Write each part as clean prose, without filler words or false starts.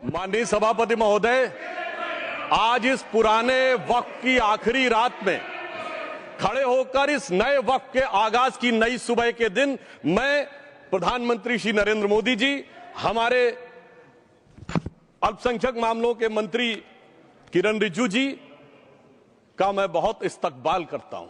माननीय सभापति महोदय, आज इस पुराने वक्त की आखिरी रात में खड़े होकर इस नए वक्त के आगाज की नई सुबह के दिन मैं प्रधानमंत्री श्री नरेंद्र मोदी जी, हमारे अल्पसंख्यक मामलों के मंत्री किरण रिजिजू जी का मैं बहुत इस्तकबाल करता हूं।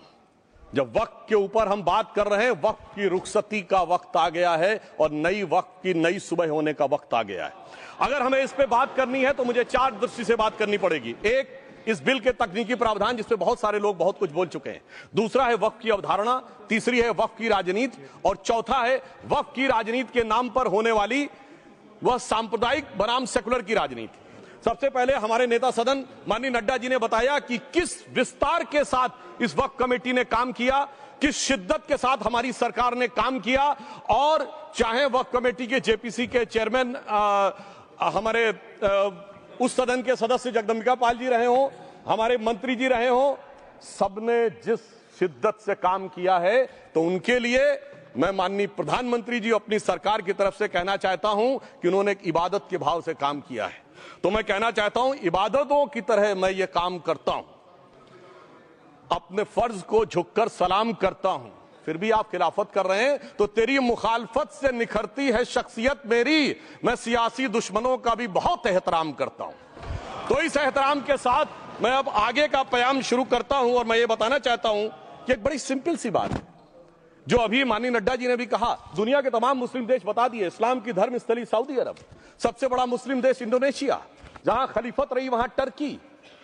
जब वक्त के ऊपर हम बात कर रहे हैं, वक्त की रुखसती का वक्त आ गया है और नई वक्त की नई सुबह होने का वक्त आ गया है। अगर हमें इस पे बात करनी है तो मुझे चार दृष्टि से बात करनी पड़ेगी। एक, इस बिल के तकनीकी प्रावधान जिस पे बहुत सारे लोग बहुत कुछ बोल चुके हैं। दूसरा है वक्त की अवधारणा। तीसरी है वक्त की राजनीति। और चौथा है वक्त की राजनीति के नाम पर होने वाली वह सांप्रदायिक बनाम सेकुलर की राजनीति। सबसे पहले हमारे नेता सदन माननीय नड्डा जी ने बताया कि किस विस्तार के साथ इस वक्त कमेटी ने काम किया, किस शिद्दत के साथ हमारी सरकार ने काम किया। और चाहे वक्त कमेटी के जेपीसी के चेयरमैन हमारे उस सदन के सदस्य जगदम्बिका पाल जी रहे हो, हमारे मंत्री जी रहे हो, सबने जिस शिद्दत से काम किया है, तो उनके लिए मैं माननीय प्रधानमंत्री जी अपनी सरकार की तरफ से कहना चाहता हूं कि उन्होंने एक इबादत के भाव से काम किया है। तो मैं कहना चाहता हूं, इबादतों की तरह मैं ये काम करता हूं, अपने फर्ज को झुककर सलाम करता हूं। फिर भी आप खिलाफत कर रहे हैं तो तेरी मुखालफत से निखरती है शख्सियत मेरी। मैं सियासी दुश्मनों का भी बहुत एहतराम करता हूं। तो इस एहतराम के साथ मैं अब आगे का बयान शुरू करता हूं और मैं ये बताना चाहता हूं कि एक बड़ी सिंपल सी बात है जो अभी माननीय नड्डा जी ने भी कहा। दुनिया के तमाम मुस्लिम देश बता दिए, इस्लाम की धर्म स्थली सऊदी अरब, सबसे बड़ा मुस्लिम देश इंडोनेशिया, जहां खलीफत रही वहां टर्की,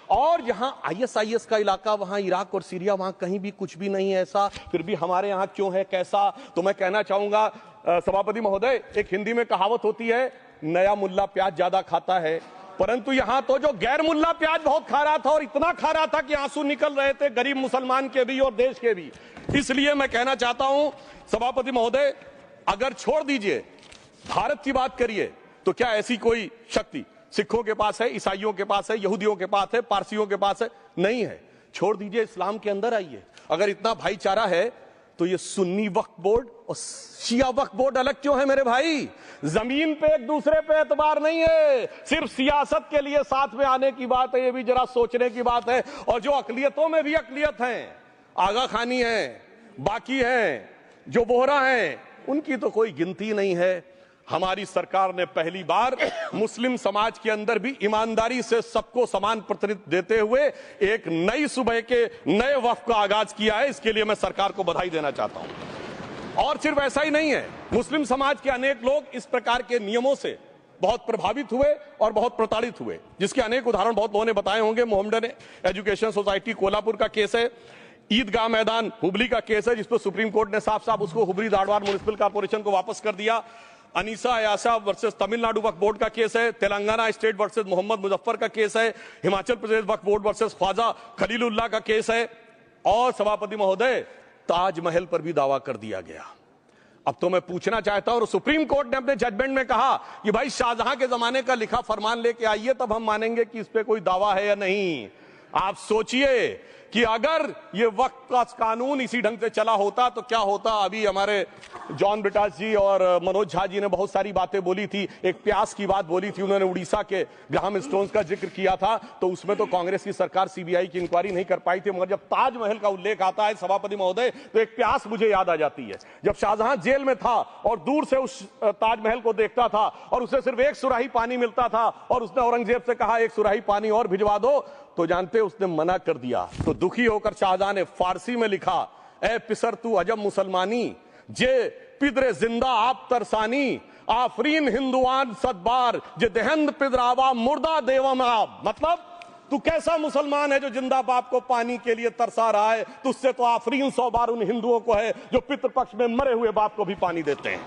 और यहां आईएसआईएस का इलाका, वहां इराक और सीरिया, वहां कहीं भी कुछ भी नहीं है ऐसा। फिर भी हमारे यहां क्यों है, कैसा? तो मैं कहना चाहूंगा सभापति महोदय, एक हिंदी में कहावत होती है, नया मुल्ला प्याज ज्यादा खाता है, परंतु यहां तो जो गैर मुल्ला प्याज बहुत खा रहा था, और इतना खा रहा था कि आंसू निकल रहे थे गरीब मुसलमान के भी और देश के भी। इसलिए मैं कहना चाहता हूं सभापति महोदय, अगर छोड़ दीजिए भारत की बात करिए, तो क्या ऐसी कोई शक्ति सिखों के पास है, ईसाइयों के पास है, यहूदियों के पास है, पारसियों के पास है? नहीं है। छोड़ दीजिए, इस्लाम के अंदर आइए। अगर इतना भाईचारा है तो ये सुन्नी वक्फ बोर्ड और शिया वक्फ बोर्ड अलग क्यों है मेरे भाई? जमीन पे एक दूसरे पे एतबार नहीं है, सिर्फ सियासत के लिए साथ में आने की बात है। ये भी जरा सोचने की बात है। और जो अकलियतों में भी अकलियत है, आगा खानी है, बाकी है, जो बोहरा है, उनकी तो कोई गिनती नहीं है। हमारी सरकार ने पहली बार मुस्लिम समाज के अंदर भी ईमानदारी से सबको समान प्रतिनिधित्व देते हुए एक नई सुबह के नए वक्त का आगाज किया है। इसके लिए मैं सरकार को बधाई देना चाहता हूं। और सिर्फ ऐसा ही नहीं है, मुस्लिम समाज के अनेक लोग इस प्रकार के नियमों से बहुत प्रभावित हुए और बहुत प्रताड़ित हुए, जिसके अनेक उदाहरण बहुत लोगों ने बताए होंगे। मोहम्मडन एजुकेशन सोसाइटी कोल्हापुर का केस है, ईदगाह मैदान हुबली का केस है, जिसको सुप्रीम कोर्ट ने साफ साफ उसको हुबली धारवाड़ म्युनिसिपल कॉर्पोरेशन को वापस कर दिया। अनीसा अयाशा वर्सेस तमिलनाडु वक्फ बोर्ड का केस है, तेलंगाना स्टेट वर्सेस मोहम्मद मुजफ्फर का केस है, हिमाचल प्रदेश वक्फ बोर्ड वर्सेस ख्वाजा खलीलुल्लाह का केस है। और सभापति महोदय, ताजमहल पर भी दावा कर दिया गया। अब तो मैं पूछना चाहता हूं, और सुप्रीम कोर्ट ने अपने जजमेंट में कहा कि भाई शाहजहां के जमाने का लिखा फरमान लेके आइए, तब हम मानेंगे कि इस पे कोई दावा है या नहीं। आप सोचिए कि अगर ये वक्त का कानून इसी ढंग से चला होता तो क्या होता। अभी हमारे जॉन ब्रिटास जी और मनोज झा जी ने बहुत सारी बातें बोली थी। एक प्यास की बात बोली थी उन्होंने, उड़ीसा के ग्राहम स्टोन्स का जिक्र किया था, तो उसमें तो कांग्रेस की सरकार सीबीआई की इंक्वायरी नहीं कर पाई थी। मगर जब ताजमहल का उल्लेख आता है सभापति महोदय, तो एक प्यास मुझे याद आ जाती है। जब शाहजहां जेल में था और दूर से उस ताजमहल को देखता था और उसे सिर्फ एक सुराही पानी मिलता था, और उसने औरंगजेब से कहा एक सुराही पानी और भिजवा दो, तो जानते उसने मना कर दिया। तो दुखी होकर शाहजहां ने फारसी में लिखा, ए पिसर तू अजब मुसलमानी, जे पिदरे जिंदा आप तरसानी, आफरीन हिंदुआन सदबार, जे देहंद पिदरावा मुर्दा देवम आप। मतलब तू कैसा मुसलमान है जो जिंदा बाप को पानी के लिए तरसा रहा है? तुझसे तो आफरीन 100 बार उन हिंदुओं को है जो पितृपक्ष में मरे हुए बाप को भी पानी देते हैं।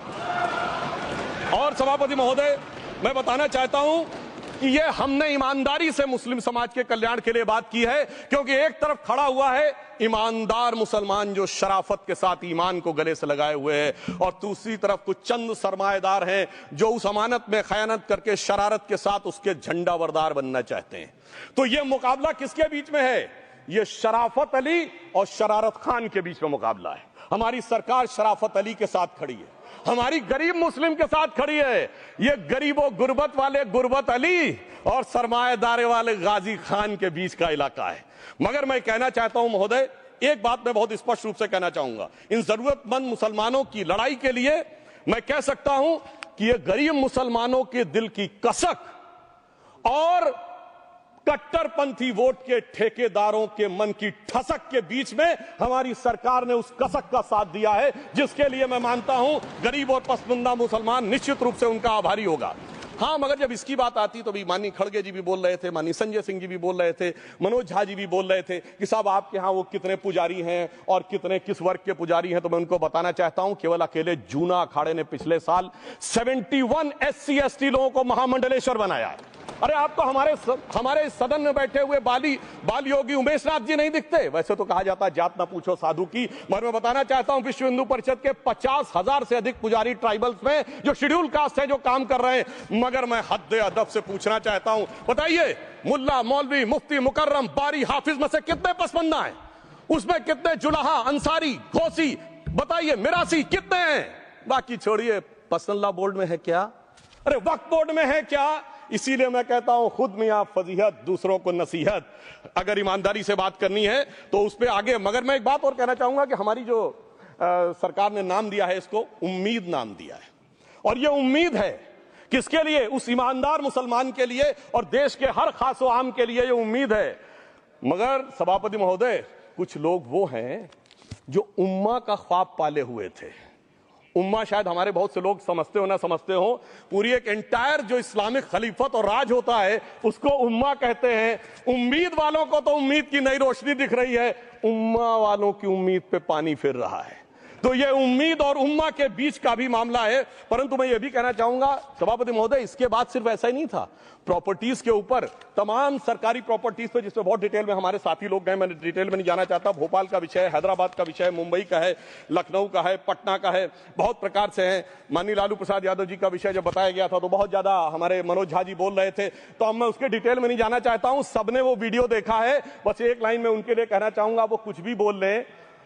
और सभापति महोदय, मैं बताना चाहता हूं कि ये हमने ईमानदारी से मुस्लिम समाज के कल्याण के लिए बात की है, क्योंकि एक तरफ खड़ा हुआ है ईमानदार मुसलमान जो शराफत के साथ ईमान को गले से लगाए हुए हैं, और दूसरी तरफ कुछ चंद सरमाएदार हैं जो उस अमानत में खयानत करके शरारत के साथ उसके झंडा बरदार बनना चाहते हैं। तो ये मुकाबला किसके बीच में है? ये शराफत अली और शरारत खान के बीच में मुकाबला है। हमारी सरकार शराफत अली के साथ खड़ी है। हमारी गरीब मुस्लिम के साथ खड़ी है। ये गरीबों गुर्बत वाले गुर्बत अली और सरमाएदारे वाले गाजी खान के बीच का इलाका है। मगर मैं कहना चाहता हूं महोदय, एक बात मैं बहुत स्पष्ट रूप से कहना चाहूंगा, इन जरूरतमंद मुसलमानों की लड़ाई के लिए मैं कह सकता हूं कि ये गरीब मुसलमानों के दिल की कसक और कट्टरपंथी वोट के ठेकेदारों के मन की ठसक के बीच में हमारी सरकार ने उस कसक का साथ दिया है, जिसके लिए मैं मानता हूं गरीब और पसमानदा मुसलमान निश्चित रूप से उनका आभारी होगा। हां, मगर जब इसकी बात आती तो भी माननीय खड़गे जी भी बोल रहे थे, माननीय संजय सिंह जी भी बोल रहे थे, मनोज झा जी भी बोल रहे थे कि साहब आपके यहां वो कितने पुजारी हैं और कितने किस वर्ग के पुजारी हैं। तो मैं उनको बताना चाहता हूं, केवल अकेले जूना अखाड़े ने पिछले साल 71 SC ST लोगों को महामंडलेश्वर बनाया है। अरे आपको हमारे सदन में बैठे हुए बाल योगी उमेश नाथ जी नहीं दिखते? वैसे तो कहा जाता है जात ना पूछो साधु की, मगर मैं बताना चाहता हूं विश्व हिंदू परिषद के 50,000 से अधिक पुजारी ट्राइबल्स में जो शेड्यूल कास्ट है जो काम कर रहे हैं। मगर मैं हद अदब से पूछना चाहता हूं, बताइए मुल्ला मौलवी मुफ्ती मुकर्रम बारी हाफिज में से कितने पसमंदा हैं? उसमें कितने जुलाहा अंसारी घोसी बताइए मिरासी कितने हैं? बाकी छोड़िए, पर्सनल बोर्ड में है क्या? अरे वक्फ बोर्ड में है क्या? इसीलिए मैं कहता हूं खुद मियां फजीहत दूसरों को नसीहत। अगर ईमानदारी से बात करनी है तो उस पर आगे। मगर मैं एक बात और कहना चाहूंगा कि हमारी जो सरकार ने नाम दिया है, इसको उम्मीद नाम दिया है, और ये उम्मीद है किसके लिए? उस ईमानदार मुसलमान के लिए और देश के हर खास व आम के लिए ये उम्मीद है। मगर सभापति महोदय, कुछ लोग वो हैं जो उम्मा का ख्वाब पाले हुए थे। उम्मा शायद हमारे बहुत से लोग समझते हो ना समझते हो, पूरी एक एंटायर जो इस्लामिक खलीफत और राज होता है उसको उम्मा कहते हैं। उम्मीद वालों को तो उम्मीद की नई रोशनी दिख रही है, उम्मा वालों की उम्मीद पे पानी फिर रहा है। तो ये उम्मीद और उम्मा के बीच का भी मामला है। परंतु मैं ये भी कहना चाहूंगा सभापति महोदय, इसके बाद सिर्फ ऐसा ही नहीं था, प्रॉपर्टीज के ऊपर तमाम सरकारी प्रॉपर्टीज पे जिसमें बहुत डिटेल में हमारे साथी लोग गए, मैंने डिटेल में नहीं जाना चाहता। भोपाल का विषय है, हैदराबाद का विषय है, मुंबई का है, लखनऊ का है, पटना का है, बहुत प्रकार से है। माननीय लालू प्रसाद यादव जी का विषय जब बताया गया था तो बहुत ज्यादा हमारे मनोज झा जी बोल रहे थे, तो अब मैं उसके डिटेल में नहीं जाना चाहता हूं। सबने वो वीडियो देखा है। बस एक लाइन में उनके लिए कहना चाहूंगा, वो कुछ भी बोल रहे हैं,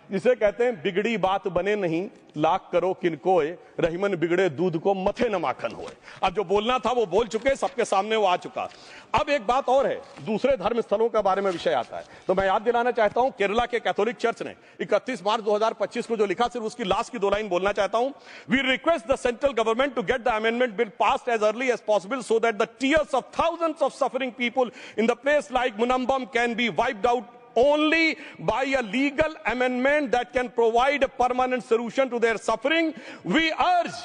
जिसे कहते हैं बिगड़ी बात बने नहीं, लाख करो किनकोए, रहीमन बिगड़े दूध को मथे न माखन होए। अब जो बोलना था वो बोल चुके, सबके सामने वो आ चुका। अब एक बात और है, दूसरे धर्म स्थलों के बारे में विषय आता है तो मैं याद दिलाना चाहता हूं, केरला के कैथोलिक चर्च ने 31 मार्च 2025 को जो लिखा, सिर्फ उसकी लास्ट की 2 लाइन बोलना चाहता हूं। We request the central government to get the amendment bill passed as early as possible so that the tears of thousands of suffering people in the place like Munambam can be wiped out only by a legal amendment that can provide a permanent solution to their suffering. We urge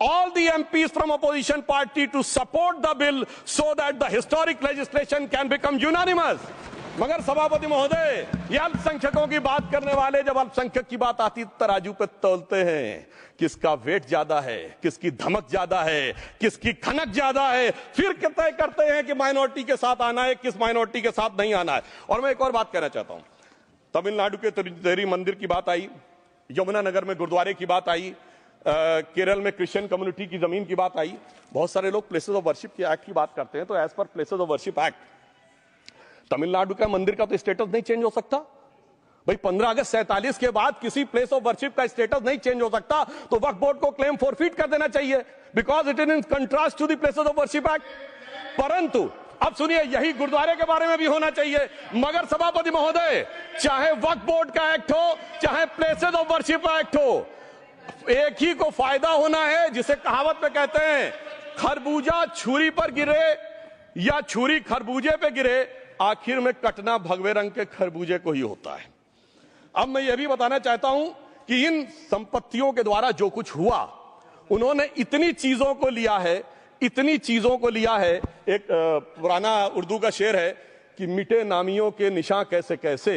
all the MPs from opposition party to support the bill so that the historic legislation can become unanimous. मगर सभापति महोदय, ये अल्पसंख्यकों की बात करने वाले जब अल्पसंख्यक की बात आती तराजू पे तौलते हैं, किसका वेट ज्यादा है, किसकी धमक ज्यादा है, किसकी खनक ज्यादा है, फिर तय करते हैं कि माइनॉरिटी के साथ आना है, किस माइनॉरिटी के साथ नहीं आना है। और मैं एक और बात कहना चाहता हूं, तमिलनाडु के तिरुचेरी मंदिर की बात आई, यमुनानगर में गुरुद्वारे की बात आई, केरल में क्रिश्चियन कम्युनिटी की जमीन की बात आई। बहुत सारे लोग प्लेसेस ऑफ वर्शिप के एक्ट की बात करते हैं, तो एज पर places of worship act Tamil Nadu का मंदिर का तो स्टेटस नहीं चेंज हो सकता भाई। 15 अगस्त 47 के बाद किसी प्लेस ऑफ वर्शिप का स्टेटस नहीं चेंज हो सकता, तो वक्फ बोर्ड को क्लेम फॉरफिट कर देना चाहिए, because it is in contrast to the places of worship act. परंतु अब सुनिए, यही गुरुद्वारे के बारे में भी होना चाहिए। मगर सभापति महोदय, चाहे वक्फ बोर्ड का एक्ट हो, चाहे प्लेसेस ऑफ वर्शिप एक्ट हो, एक ही को फायदा होना है, जिसे कहावत में कहते हैं खरबूजा छुरी पर गिरे या छुरी खरबूजे पे गिरे, आखिर में कटना भगवे रंग के खरबूजे को ही होता है। अब मैं यह भी बताना चाहता हूं कि इन संपत्तियों के द्वारा जो कुछ हुआ, उन्होंने इतनी चीजों को लिया है, इतनी चीजों को लिया है। एक पुराना उर्दू का शेर है कि मिटे नामियों के निशान कैसे कैसे,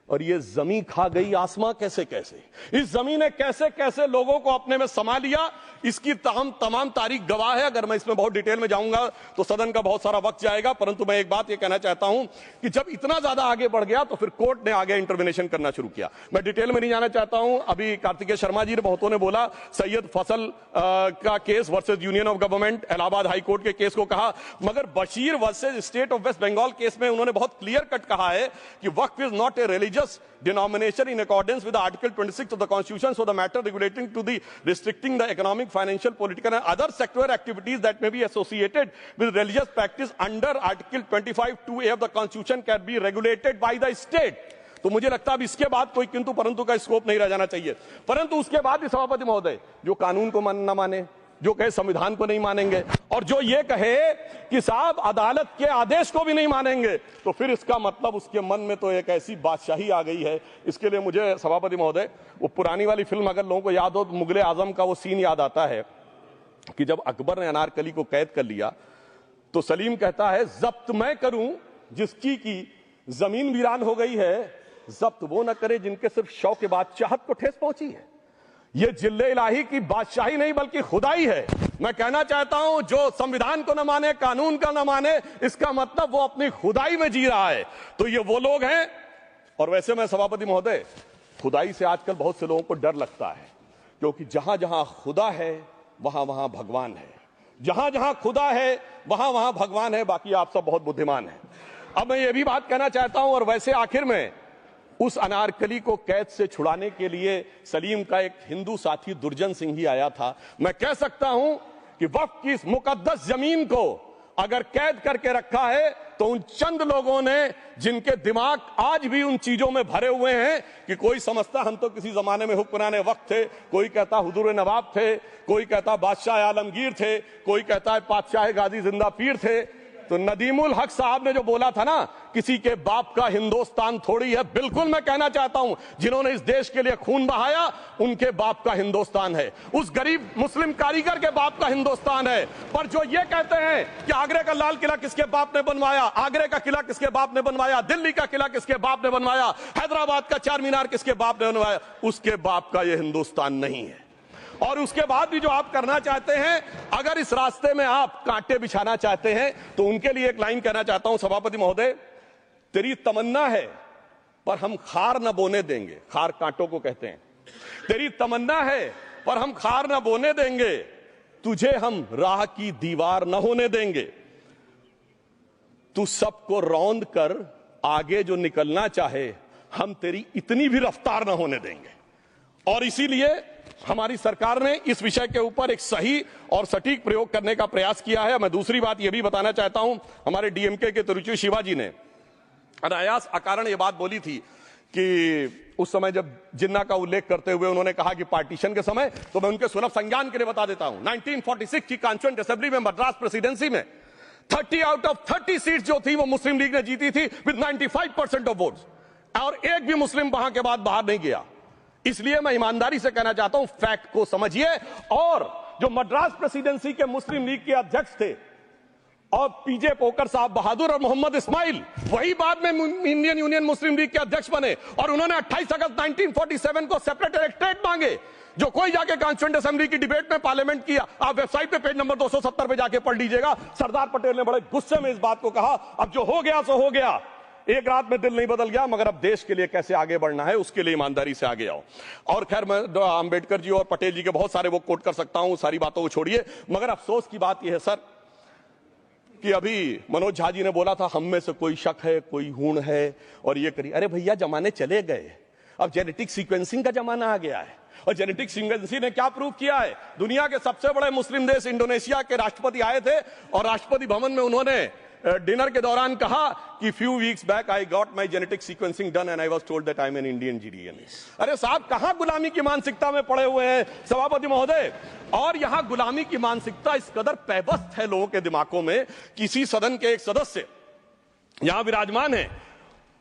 और ये जमीन खा गई आसमां कैसे कैसे। इस जमीन ने कैसे कैसे लोगों को अपने में समा लिया, इसकी तमाम तारीख गवाह है। अगर मैं इसमें बहुत डिटेल में जाऊंगा तो सदन का बहुत सारा वक्त जाएगा, परंतु मैं एक बात यह कहना चाहता हूं कि जब इतना ज्यादा आगे बढ़ गया तो फिर कोर्ट ने आगे इंटरवेंशन करना शुरू किया। मैं डिटेल में नहीं जाना चाहता हूं। अभी कार्तिकेय शर्मा जी ने बहुतों ने बोला सैयद फसल का case versus Union of Government, Allahabad High Court के केस को कहा, मगर Bashir versus State of West Bengal case में उन्होंने बहुत क्लियर कट कहा है कि waqf is not a religion religious denomination in accordance with Article 26 of the Constitution, so the matter relating to the restricting the economic, financial, political and other sectoral activities that may be associated with religious practice under Article 25(2)(a) of the Constitution can be regulated by the state. तो मुझे लगता है अब इसके बाद कोई किंतु परंतु का स्कोप नहीं रह जाना चाहिए। परंतु उसके बाद भी सभापति महोदय जो कानून को न माने, जो कहे संविधान को नहीं मानेंगे और जो ये कहे कि साहब अदालत के आदेश को भी नहीं मानेंगे, तो फिर इसका मतलब उसके मन में तो एक ऐसी बादशाही आ गई है। इसके लिए मुझे सभापति महोदय वो पुरानी वाली फिल्म अगर लोगों को याद हो तो मुगले आजम का वो सीन याद आता है कि जब अकबर ने अनारकली को कैद कर लिया तो सलीम कहता है जब्त मैं करूं जिसकी की जमीन वीरान हो गई है, जब्त वो न करे जिनके सिर्फ शौक के बाद चाहत को ठेस पहुंची है। ये जिल्ले इलाही की बादशाही नहीं बल्कि खुदाई है। मैं कहना चाहता हूं जो संविधान को न माने, कानून का न माने, इसका मतलब वो अपनी खुदाई में जी रहा है। तो ये वो लोग हैं। और वैसे मैं सभापति महोदय खुदाई से आजकल बहुत से लोगों को डर लगता है, क्योंकि जहां जहां खुदा है वहां वहां भगवान है, जहां जहां खुदा है वहां वहां भगवान है। बाकी आप सब बहुत बुद्धिमान हैं। अब मैं ये भी बात कहना चाहता हूं, और वैसे आखिर में उस अनारकली को कैद से छुड़ाने के लिए सलीम का एक हिंदू साथी दुर्जन सिंह ही आया था। मैं कह सकता हूं कि वक्फ की इस मुकद्दस जमीन को अगर कैद करके रखा है तो उन चंद लोगों ने जिनके दिमाग आज भी उन चीजों में भरे हुए हैं कि कोई समझता हम तो किसी जमाने में हुक्मराने वक्त थे, कोई कहता हुजूर नवाब थे, कोई कहता बादशाह आलमगीर थे, कोई कहता है बादशाह गाजी जिंदा पीर थे। तो नदीमुल हक साहब ने जो बोला था ना, किसी के बाप का हिंदुस्तान थोड़ी है, बिल्कुल मैं कहना चाहता हूं जिन्होंने इस देश के लिए खून बहाया उनके बाप का हिंदुस्तान है, उस गरीब मुस्लिम कारीगर के बाप का हिंदुस्तान है। पर जो ये कहते हैं कि आगरे का लाल किला किसके बाप ने बनवाया, आगरे का किला किसके बाप ने बनवाया, दिल्ली का किला किसके बाप ने बनवाया, हैदराबाद का चार मीनार किसके बाप ने बनवाया, उसके बाप का यह हिंदुस्तान नहीं है। और उसके बाद भी जो आप करना चाहते हैं, अगर इस रास्ते में आप कांटे बिछाना चाहते हैं तो उनके लिए एक लाइन कहना चाहता हूं सभापति महोदय, तेरी तमन्ना है पर हम खार न बोने देंगे, खार कांटों को कहते हैं, तेरी तमन्ना है पर हम खार न बोने देंगे, तुझे हम राह की दीवार न होने देंगे, तू सबको रौंद कर आगे जो निकलना चाहे हम तेरी इतनी भी रफ्तार न होने देंगे। और इसीलिए हमारी सरकार ने इस विषय के ऊपर एक सही और सटीक प्रयोग करने का प्रयास किया है। मैं दूसरी बात यह भी बताना चाहता हूं, हमारे डीएमके के तिरुचि शिवाजी ने अनायास अकारण यह बात बोली थी कि उस समय जब जिन्ना का उल्लेख करते हुए उन्होंने कहा कि पार्टीशन के समय, तो मैं उनके सुलभ संज्ञान के लिए बता देता हूं, 1946 की कॉन्स्टिट्यूएंट असेंबली में मद्रास प्रेसिडेंसी में 30 आउट ऑफ 30 सीट जो थी वो मुस्लिम लीग ने जीती थी विद 95% ऑफ वोट्स, और एक भी मुस्लिम वहां के बाद बाहर नहीं गया। इसलिए मैं ईमानदारी से कहना चाहता हूं, फैक्ट को समझिए। और जो मद्रास प्रेसिडेंसी के मुस्लिम लीग के अध्यक्ष थे और पीजे पोकर साहब बहादुर और मोहम्मद इस्माइल, वही बाद में इंडियन यूनियन मुस्लिम लीग के अध्यक्ष बने, और उन्होंने 28 अगस्त 1947 को सेपरेट इलेक्टोरेट मांगे, जो कोई जाके कॉन्स्टिट्यूएंट असेंबली की डिबेट में पार्लियामेंट किया। आप वेबसाइट पे पेज नंबर 270 पे जाके पढ़ लीजिएगा। सरदार पटेल ने बड़े गुस्से में इस बात को कहा, अब जो हो गया सो हो गया, एक रात में दिल नहीं बदल गया, मगर अब देश के लिए कैसे आगे बढ़ना है उसके लिए ईमानदारी से आगे आओ। और खैर मैं अंबेडकर जी और पटेल जी के बहुत सारे वो कोट कर सकता हूं, सारी बातों को छोड़िए। मगर अफसोस की बात यह है सर कि अभी मनोज झा जी ने बोला था हम में से कोई शक है, कोई हूण है और ये करिए। अरे भैया जमाने चले गए, अब जेनेटिक सीक्वेंसिंग का जमाना आ गया है। और जेनेटिक सीक्वेंसिंग ने क्या प्रूव किया है, दुनिया के सबसे बड़े मुस्लिम देश इंडोनेशिया के राष्ट्रपति आए थे और राष्ट्रपति भवन में उन्होंने डिनर के दौरान कहा कि few weeks back I got my genetic sequencing done and I was told that I am an Indian GDN. अरे साहब कहां गुलामी की मानसिकता में पड़े हुए हैं सभापति महोदय। और यहां गुलामी की मानसिकता इस कदर पैबस्त है लोगों के दिमागों में, किसी सदन के एक सदस्य यहां विराजमान है,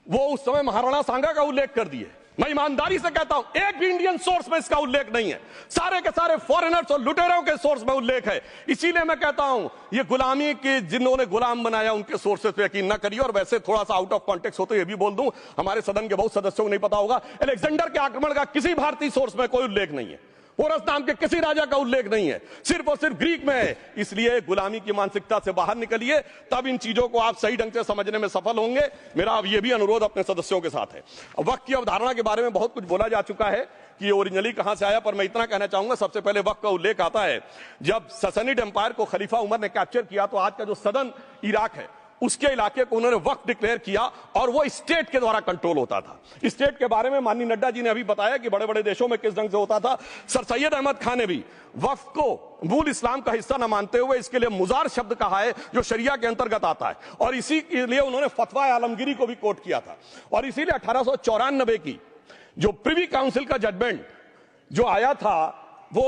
वो उस समय महाराणा सांगा का उल्लेख कर दिए। मैं ईमानदारी से कहता हूं एक भी इंडियन सोर्स में इसका उल्लेख नहीं है, सारे के सारे फॉरेनर्स और लुटेरों के सोर्स में उल्लेख है। इसीलिए मैं कहता हूं ये गुलामी के जिन्होंने गुलाम बनाया उनके सोर्सेस पे यकीन न करिए। और वैसे थोड़ा सा आउट ऑफ कॉन्टेक्स्ट हो तो ये भी बोल दूं, हमारे सदन के बहुत सदस्यों को नहीं पता होगा, अलेक्जेंडर के आक्रमण का किसी भारतीय सोर्स में कोई उल्लेख नहीं है, पोरस नाम के किसी राजा का उल्लेख नहीं है, सिर्फ और सिर्फ ग्रीक में है। इसलिए गुलामी की मानसिकता से बाहर निकलिए, तब इन चीजों को आप सही ढंग से समझने में सफल होंगे। मेरा अब यह भी अनुरोध अपने सदस्यों के साथ है। वक्त की अवधारणा के बारे में बहुत कुछ बोला जा चुका है कि ये ओरिजिनली कहां से आया, पर मैं इतना कहना चाहूंगा, सबसे पहले वक्त का उल्लेख आता है जब ससनिड एम्पायर को खलीफा उमर ने कैप्चर किया, तो आज का जो सदन इराक है उसके इलाके को उन्होंने वक्फ डिक्लेयर किया और वो स्टेट के द्वारा कंट्रोल होता था। स्टेट के बारे में माननीय नड्डा जी ने अभी बताया कि बड़े बड़े देशों में किस ढंग से होता था। सर सैयद अहमद खान ने भी वक्फ को मूल इस्लाम का हिस्सा न मानते हुए इसके लिए मुजार शब्द कहा है जो शरिया के अंतर्गत आता है, और इसी के लिए उन्होंने फतवा आलमगीरी को भी कोट किया था। और इसीलिए 1894 की जो प्रिवी काउंसिल का जजमेंट जो आया था वो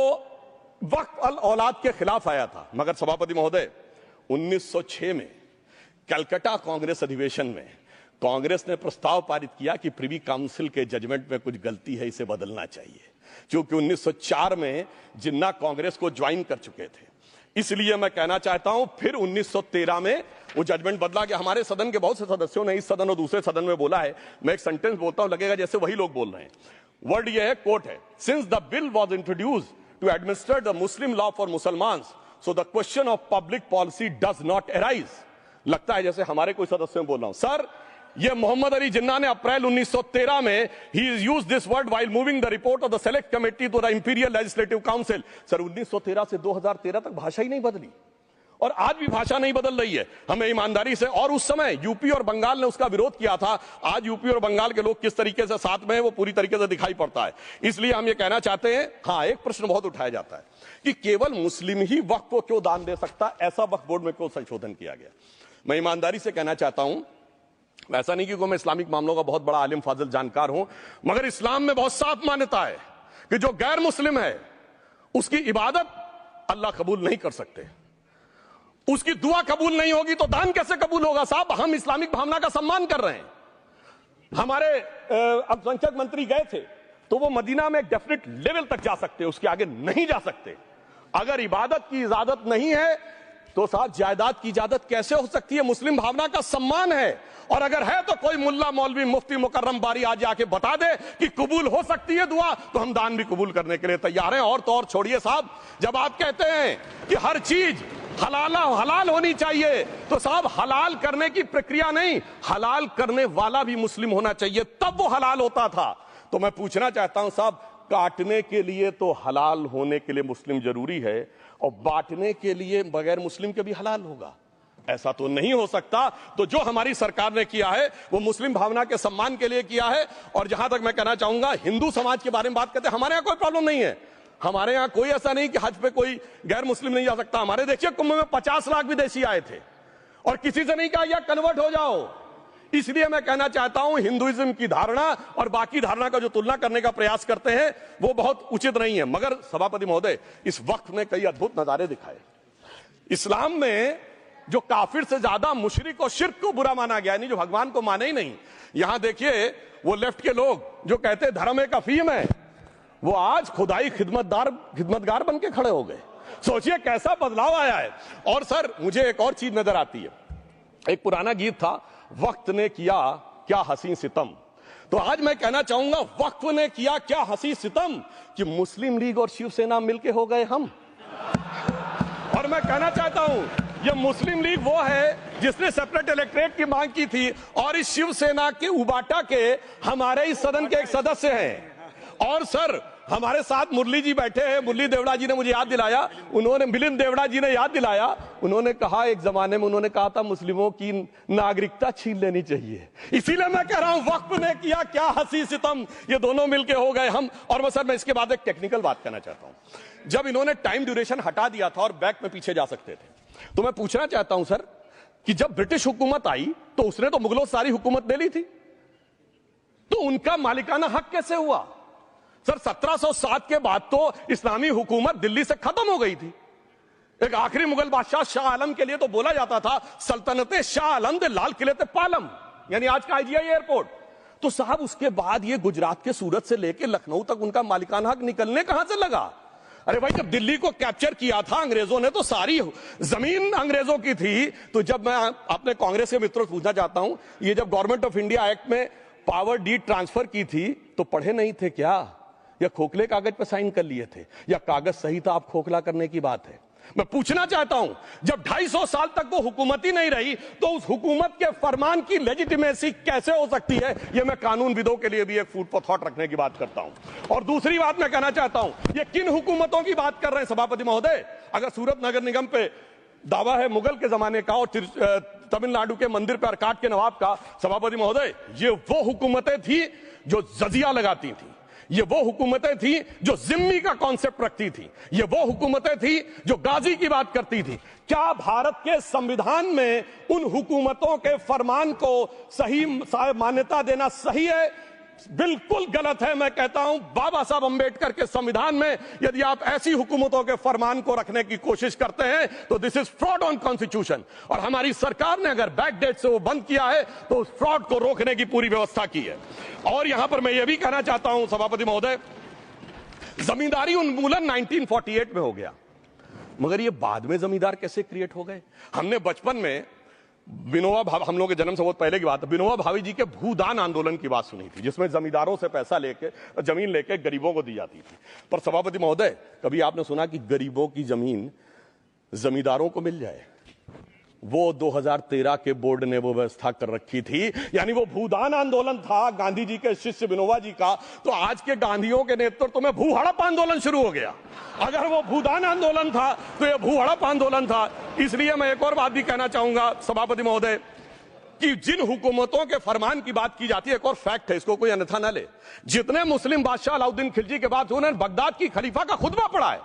वक्फ अल औलाद के खिलाफ आया था। मगर सभापति महोदय 1906 में कलकत्ता कांग्रेस अधिवेशन में कांग्रेस ने प्रस्ताव पारित किया कि प्रिवी काउंसिल के जजमेंट में कुछ गलती है, इसे बदलना चाहिए, क्योंकि 1904 में जिन्ना कांग्रेस को ज्वाइन कर चुके थे। इसलिए मैं कहना चाहता हूं फिर 1913 में वो जजमेंट बदला गया। हमारे सदन के बहुत से सदस्यों ने इस सदन और दूसरे सदन में बोला है, मैं एक सेंटेंस बोलता हूं, लगेगा जैसे वही लोग बोल रहे हैं। वर्ड ये है, कोट है, since the bill was introduce to administer the Muslim law for मुसलमान, so the question of public policy does not arise. लगता है जैसे हमारे कोई सदस्य बोल रहा हूं। सर, ये मोहम्मद अली जिन्ना ने अप्रैल 1913 में ही is use this word while moving the report of the select committee to the imperial legislative council. Sir, 1913 से 2013 तक भाषा ही नहीं बदली, और आज भी भाषा नहीं बदल रही है। हमें ईमानदारी से, और उस समय यूपी और बंगाल ने उसका विरोध किया था, आज यूपी और बंगाल के लोग किस तरीके से साथ में है वो पूरी तरीके से दिखाई पड़ता है। इसलिए हम ये कहना चाहते हैं, हाँ, एक प्रश्न बहुत उठाया जाता है कि केवल मुस्लिम ही वक्फ को क्यों दान दे सकता, ऐसा वक्फ बोर्ड में क्यों संशोधन किया गया। मैं ईमानदारी से कहना चाहता हूं, ऐसा नहीं कि मैं इस्लामिक मामलों का बहुत बड़ा आलिम फाजिल जानकार हूं, मगर इस्लाम में बहुत साफ मान्यता है कि जो गैर मुस्लिम है उसकी इबादत अल्लाह कबूल नहीं कर सकते, उसकी दुआ कबूल नहीं होगी तो दान कैसे कबूल होगा। साहब, हम इस्लामिक भावना का सम्मान कर रहे हैं। हमारे अल्पसंख्यक मंत्री गए थे तो वो मदीना में एक डेफिनेट लेवल तक जा सकते, उसके आगे नहीं जा सकते। अगर इबादत की इजाजत नहीं है तो साथ जायदाद की इजाजत कैसे हो सकती है। मुस्लिम भावना का सम्मान है, और अगर है तो कोई मुल्ला मौलवी मुफ्ती मुकर्रम बारी आज आके बता दे कि कबूल हो सकती है दुआ, तो हम दान भी कबूल करने के लिए तैयार हैं। और तो और छोड़िए साहब, जब आप कहते हैं कि हर चीज हलाल होनी चाहिए, तो साहब हलाल करने की प्रक्रिया नहीं, हलाल करने वाला भी मुस्लिम होना चाहिए, तब वो हलाल होता था। तो मैं पूछना चाहता हूं साहब, काटने के लिए तो हलाल होने के लिए मुस्लिम जरूरी है, और बांटने के लिए बगैर मुस्लिम के भी हलाल होगा, ऐसा तो नहीं हो सकता। तो जो हमारी सरकार ने किया है वो मुस्लिम भावना के सम्मान के लिए किया है। और जहां तक मैं कहना चाहूंगा, हिंदू समाज के बारे में बात करते हैं, हमारे यहां कोई प्रॉब्लम नहीं है। हमारे यहां कोई ऐसा नहीं कि हज पे कोई गैर मुस्लिम नहीं जा सकता। हमारे देखिए कुंभ में 50 लाख विदेशी आए थे और किसी से नहीं कहा या कन्वर्ट हो जाओ। इसलिए मैं कहना चाहता हूं, हिंदुइज्म की धारणा और बाकी धारणा का जो तुलना करने का प्रयास करते हैं वो बहुत उचित नहीं है। मगर सभापति महोदय, इस वक्त ने कई अद्भुत नजारे दिखाए। इस्लाम में जो काफिर से ज्यादा मुशरिक और शिर्क को बुरा माना गया, नहीं जो भगवान को माने ही नहीं। यहां देखिए वो लेफ्ट के लोग जो कहते धर्म एक अफीम है, वो आज खुदाई खिदमतगार बन के खड़े हो गए। सोचिए कैसा बदलाव आया है। और सर, मुझे एक और चीज नजर आती है, एक पुराना गीत था, वक्त ने किया क्या हसी सितम। तो आज मैं कहना चाहूंगा, वक्त ने किया क्या हसी सितम कि मुस्लिम लीग और शिवसेना मिलके हो गए हम। और मैं कहना चाहता हूं, ये मुस्लिम लीग वो है जिसने सेपरेट इलेक्टोरेट की मांग की थी, और इस शिवसेना के उबाटा के हमारे इस सदन के एक सदस्य हैं। और सर, हमारे साथ मुरली जी बैठे हैं, मुरली देवड़ा जी ने मुझे याद दिलाया, उन्होंने मिलिंद देवड़ा जी ने याद दिलाया, उन्होंने कहा एक जमाने में उन्होंने कहा था मुस्लिमों की नागरिकता छीन लेनी चाहिए। इसीलिए मैं कह रहा हूं, वक्त ने किया क्या हसी सितम, ये दोनों मिलके हो गए हम। और सर, मैं इसके बाद एक टेक्निकल बात करना चाहता हूं। जब इन्होंने टाइम ड्यूरेशन हटा दिया था और बैक में पीछे जा सकते थे, तो मैं पूछना चाहता हूं सर कि जब ब्रिटिश हुकूमत आई तो उसने तो मुगलों सारी हुकूमत ले ली थी, तो उनका मालिकाना हक कैसे हुआ। सर, 1707 के बाद तो इस्लामी हुकूमत दिल्ली से खत्म हो गई थी। एक आखिरी मुगल बादशाह शाह आलम के लिए तो बोला जाता था सल्तनते शाह आलम दे लाल किले ते पालम, यानी आज का IGI एयरपोर्ट। तो साहब, उसके बाद ये गुजरात के सूरत से लेकर लखनऊ तक उनका मालिकाना हक निकलने कहां से लगा। अरे भाई, जब दिल्ली को कैप्चर किया था अंग्रेजों ने तो सारी जमीन अंग्रेजों की थी। तो जब मैं अपने कांग्रेस के मित्रों से पूछना चाहता हूं, ये जब गवर्नमेंट ऑफ इंडिया एक्ट में पावर डीड ट्रांसफर की थी तो पढ़े नहीं थे क्या, या खोखले कागज पर साइन कर लिए थे, या कागज सही था, आप खोखला करने की बात है। मैं पूछना चाहता हूं, जब 250 साल तक वो हुकूमत ही नहीं रही तो उस हुकूमत के फरमान की लेजिटिमेसी कैसे हो सकती है, ये मैं कानूनविदों के लिए भी एक फूड फॉर थॉट रखने की बात करता हूं। और दूसरी बात मैं कहना चाहता हूं, ये किन हुकूमतों की बात कर रहे हैं सभापति महोदय। अगर सूरत नगर निगम पे दावा है मुगल के जमाने का और तमिलनाडु के मंदिर पर काट के नवाब का, सभापति महोदय, ये वो हुकूमतें थी जो जजिया लगाती थी, ये वो हुकूमतें थी जो जिम्मी का कॉन्सेप्ट रखती थी, ये वो हुकूमतें थी जो गाजी की बात करती थी। क्या भारत के संविधान में उन हुकूमतों के फरमान को सही मान्यता देना सही है? बिल्कुल गलत है। मैं कहता हूं बाबा साहब अंबेडकर के संविधान में यदि आप ऐसी हुकूमतों के फरमान को रखने की कोशिश करते हैं तो this is fraud on constitution. और हमारी सरकार ने अगर बैकडेट से वो बंद किया है तो उस फ्रॉड को रोकने की पूरी व्यवस्था की है। और यहां पर मैं ये भी कहना चाहता हूं सभापति महोदय, जमींदारी उन्मूलन 1948 में हो गया, मगर ये बाद में जमींदार कैसे क्रिएट हो गए? हमने बचपन में विनोबा भावे, हम लोगों के जन्म से बहुत पहले की बात है, विनोबा भावे जी के भूदान आंदोलन की बात सुनी थी, जिसमें जमींदारों से पैसा लेके जमीन लेके गरीबों को दी जाती थी। पर सभापति महोदय, कभी आपने सुना कि गरीबों की जमीन जमींदारों को मिल जाए? वो 2013 के बोर्ड ने वो व्यवस्था कर रखी थी। यानी वो भूदान आंदोलन था गांधी जी के शिष्य विनोबा जी का, तो आज के गांधियों के नेतृत्व में भू हड़प आंदोलन शुरू हो गया। अगर वो भूदान आंदोलन था तो ये भू हड़प आंदोलन था। इसलिए मैं एक और बात भी कहना चाहूंगा सभापति महोदय कि जिन हुकूमतों के फरमान की बात की जाती है, एक और फैक्ट है, इसको कोई अन्यथा न ले, जितने मुस्लिम बादशाह अलाउद्दीन खिलजी के बाद उन्होंने बगदाद की खलीफा का खुतबा पढ़ा है,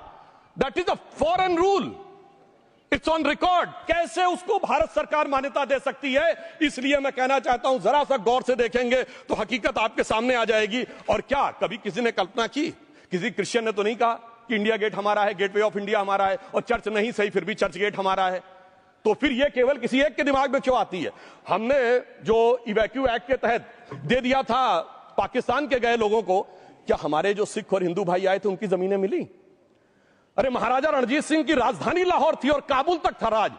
that is a foreign rule, it's on record. कैसे उसको भारत सरकार मान्यता दे सकती है? इसलिए मैं कहना चाहता हूं जरा सा गौर से देखेंगे तो हकीकत आपके सामने आ जाएगी। और क्या कभी किसी ने कल्पना की, किसी क्रिश्चियन ने तो नहीं कहा कि इंडिया गेट हमारा है, गेटवे ऑफ इंडिया हमारा है, और चर्च नहीं सही फिर भी चर्च गेट हमारा है? तो फिर यह केवल किसी एक के दिमाग में क्यों आती है? हमने जो इवैक्यू एक्ट के तहत दे दिया था पाकिस्तान के गए लोगों को, क्या हमारे जो सिख और हिंदू भाई आए थे उनकी जमीनें मिली? अरे महाराजा रणजीत सिंह की राजधानी लाहौर थी और काबुल तक था राज,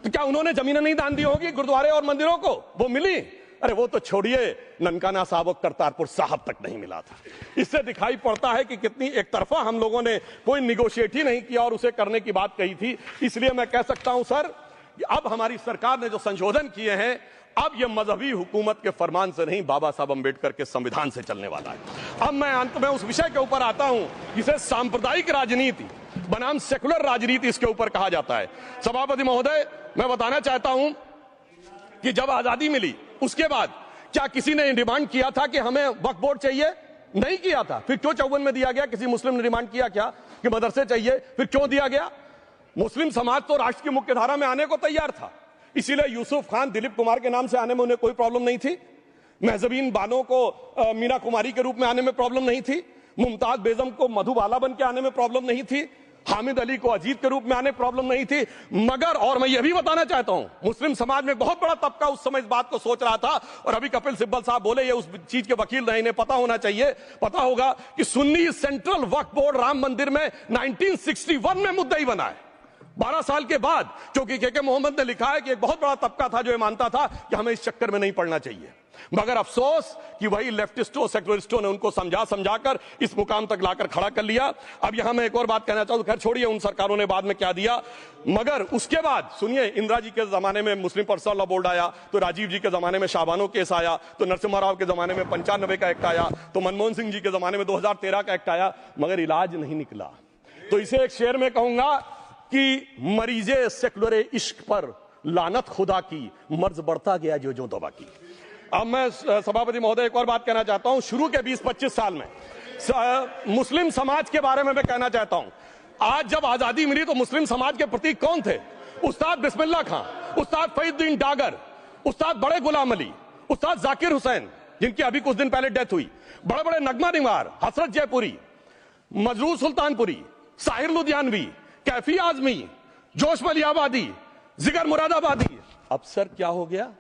तो क्या उन्होंने जमीनें नहीं दान दी होगी गुरुद्वारे और मंदिरों को? वो मिली? अरे वो तो छोड़िए, ननकाना साहब और करतारपुर साहब तक नहीं मिला था। इससे दिखाई पड़ता है कि कितनी एक तरफा हम लोगों ने कोई निगोशिएट ही नहीं किया और उसे करने की बात कही थी। इसलिए मैं कह सकता हूं सर, अब हमारी सरकार ने जो संशोधन किए हैं, अब यह मजहबी हुकूमत के फरमान से नहीं, बाबा साहब अंबेडकर के संविधान से चलने वाला है। अब मैं अंत में उस विषय के ऊपर आता हूं जिसे सांप्रदायिक राजनीति बनाम सेकुलर राजनीति इसके ऊपर कहा जाता है। सभापति महोदय, मैं बताना चाहता हूं कि जब आजादी मिली उसके बाद क्या किसी ने डिमांड किया था कि हमें वक्फ बोर्ड चाहिए? नहीं किया था। फिर क्यों 54 में दिया गया? किसी मुस्लिम ने डिमांड किया क्या कि मदरसे चाहिए? फिर क्यों दिया गया? मुस्लिम समाज तो राष्ट्र की मुख्य धारा में आने को तैयार था, इसीलिए यूसुफ खान, दिलीप कुमार के नाम से आने में उन्हें कोई प्रॉब्लम नहीं थी, महजबीन बानो को मीना कुमारी के रूप में आने में प्रॉब्लम नहीं थी, मुमताज बेगम को मधुबाला बन के आने में प्रॉब्लम नहीं थी, हामिद अली को अजीत के रूप में आने प्रॉब्लम नहीं थी। मगर और मैं यह भी बताना चाहता हूं, मुस्लिम समाज में बहुत बड़ा तबका उस समय इस बात को सोच रहा था, और अभी कपिल सिब्बल साहब बोले, ये उस चीज के वकील नहीं, इन्हें पता होना चाहिए, पता होगा कि सुन्नी सेंट्रल वक्फ बोर्ड राम मंदिर में 1961 में मुद्दई बना है, 12 साल के बाद, क्योंकि के मोहम्मद ने लिखा है कि एक बहुत बड़ा तबका था जो ये मानता था कि हमें इस चक्कर में नहीं पड़ना चाहिए। मगर अफसोस कि वही लेफ्टिस्टों, सेकुलरिस्टों ने उनको समझाकर इस मुकाम तक लाकर खड़ा कर लिया। अब यहां मैं एक और बात कहना चाहूं, खैर छोड़िए उन सरकारों ने बाद में क्या दिया, मगर उसके बाद सुनिए, इंदिरा जी के जमाने में मुस्लिम पर्सनल लॉ बोर्ड आया, तो राजीव जी के जमाने में शाहबानो केस आया, तो नरसिम्हा राव के जमाने में 95 का एक्ट आया, तो मनमोहन सिंह जी के जमाने में 2013 का एक्ट आया, मगर इलाज नहीं निकला। तो इसे एक शेर में कहूंगा कि मरीजे सेकुलर इश्क पर लानत खुदा की, मर्ज बढ़ता गया जो दवा की। अब मैं सभापति महोदय एक और बात कहना चाहता हूं, शुरू के 20-25 साल में मुस्लिम समाज के बारे में मैं कहना चाहता हूं। आज जब आजादी मिली तो मुस्लिम समाज के प्रतीक कौन थे? उस्ताद बिस्मिल्लाह खां, उस्ताद फरीदुद्दीन डागर, उस्ताद बड़े गुलाम अली, उस्ताद जाकिर हुसैन, जिनकी अभी कुछ दिन पहले डेथ हुई, बड़े बड़े नगमा निगार, हसरत जयपुरी, मजरूर सुल्तानपुरी, साहिर लुधियानवी, कैफी आजमी, जोश मलियाबादी, जिगर मुरादाबादी। अब सर क्या हो गया?